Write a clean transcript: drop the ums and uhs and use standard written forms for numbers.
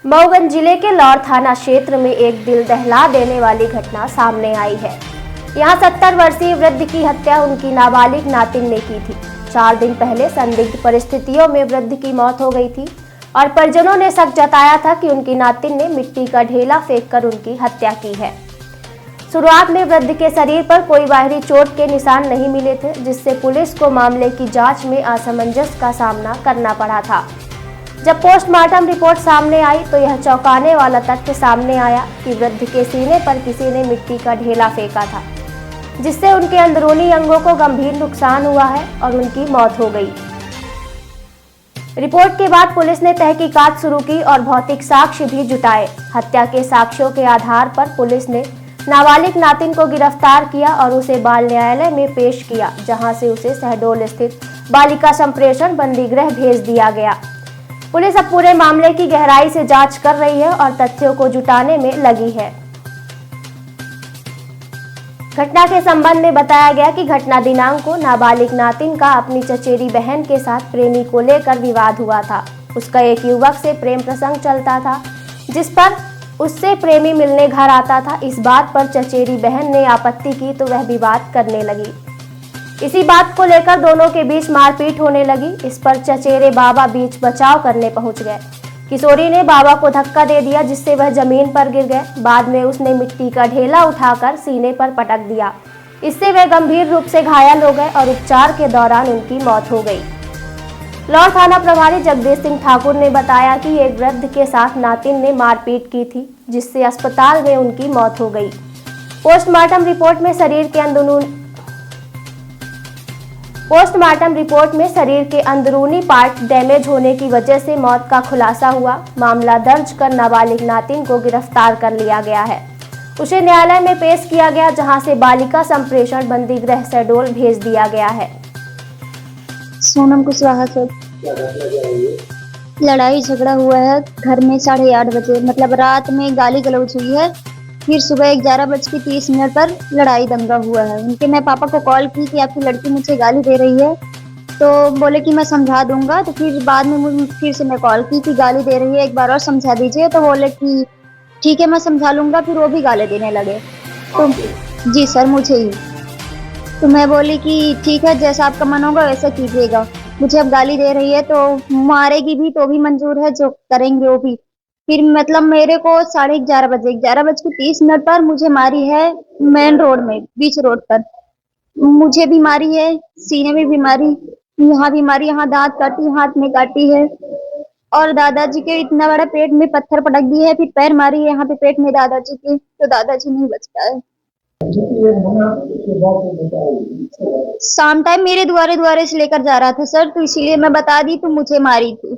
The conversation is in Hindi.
मऊगंज जिले के लौर थाना क्षेत्र में एक दिल दहला देने वाली घटना सामने आई है। यहां 70 वर्षीय वृद्ध की हत्या उनकी नाबालिग नातिन ने की थी। 4 दिन पहले संदिग्ध परिस्थितियों में वृद्ध की मौत हो गई थी और परिजनों ने शक जताया था कि उनकी नातिन ने मिट्टी का ढेला फेंककर उनकी हत्या की है। शुरुआत में वृद्ध के शरीर पर कोई बाहरी चोट के निशान नहीं मिले थे, जिससे पुलिस को मामले की जांच में असमंजस का सामना करना पड़ा था। जब पोस्टमार्टम रिपोर्ट सामने आई तो यह चौंकाने वाला तथ्य सामने आया कि वृद्ध के सीने पर किसी ने मिट्टी का ढेला फेंका था, जिससे उनके अंदरूनी अंगों को गंभीर नुकसान हुआ है और उनकी मौत हो गई। रिपोर्ट के बाद पुलिस ने तहकीकात शुरू की और भौतिक साक्ष्य भी जुटाए। हत्या के साक्ष्यों के आधार पर पुलिस ने नाबालिग नातिन को गिरफ्तार किया और उसे बाल न्यायालय में पेश किया, जहां से उसे शहडोल स्थित बालिका संप्रेषण बंदी गृह भेज दिया गया। पुलिस अब पूरे मामले की गहराई से जांच कर रही है और तथ्यों को जुटाने में लगी है। घटना के संबंध में बताया गया कि घटना दिनांक को नाबालिग नातिन का अपनी चचेरी बहन के साथ प्रेमी को लेकर विवाद हुआ था। उसका एक युवक से प्रेम प्रसंग चलता था, जिस पर उससे प्रेमी मिलने घर आता था। इस बात पर चचेरी बहन ने आपत्ति की तो वह विवाद करने लगी। इसी बात को लेकर दोनों के बीच मारपीट होने लगी। इस पर चचेरे बाबा बीच बचाव करने पहुंच गए। किशोरी ने बाबा को धक्का दे दिया, जिससे वह जमीन पर गिर गए। बाद में उसने मिट्टी का ढेला उठाकर सीने पर पटक दिया। इससे वह गंभीर रूप से घायल हो गए और उपचार के दौरान उनकी मौत हो गई। लौर थाना प्रभारी जगदीश सिंह ठाकुर ने बताया कि एक वृद्ध के साथ नातिन ने मारपीट की थी, जिससे अस्पताल में उनकी मौत हो गई। पोस्टमार्टम रिपोर्ट में शरीर के अंदरूनी पार्ट डैमेज होने की वजह से मौत का खुलासा हुआ। मामला दर्ज कर नाबालिग नातिन को गिरफ्तार कर लिया गया है। उसे न्यायालय में पेश किया गया, जहां से बालिका संप्रेषण बंदी गृह शहडोल भेज दिया गया है। सोनम कुशवाहा से लड़ाई झगड़ा हुआ है घर में 8:30 बजे, मतलब रात में गाली गलौज हुई है। फिर सुबह 11:30 पर लड़ाई दंगा हुआ है। उनके मैं पापा को कॉल की कि आपकी लड़की मुझे गाली दे रही है, तो बोले कि मैं समझा दूंगा। तो फिर बाद में फिर से मैं कॉल की कि गाली दे रही है, एक बार और समझा दीजिए। तो बोले कि ठीक है मैं समझा लूंगा। फिर वो भी गाली देने लगे। तो जी सर, मुझे ही। तो मैं बोली कि ठीक है, जैसा आपका मन होगा वैसा कीजिएगा। मुझे अब गाली दे रही है तो मारेगी भी तो भी मंजूर है, जो करेंगे वो भी। फिर मतलब मेरे को 11:30 पर मुझे मारी है मेन रोड में, बीच रोड पर। मुझे भी मारी है, सीने में भी मारी, यहाँ भी मारी, यहाँ दांत काटी, हाथ में काटी है। और दादाजी के इतना बड़ा पेट में पत्थर पटक दिए है। फिर पैर मारी है यहाँ पे पेट में दादाजी के, तो दादाजी नहीं बच पाए। शाम टाइम मेरे द्वारे से लेकर जा रहा था सर, तो इसीलिए मैं बता दी तो मुझे मारी थी।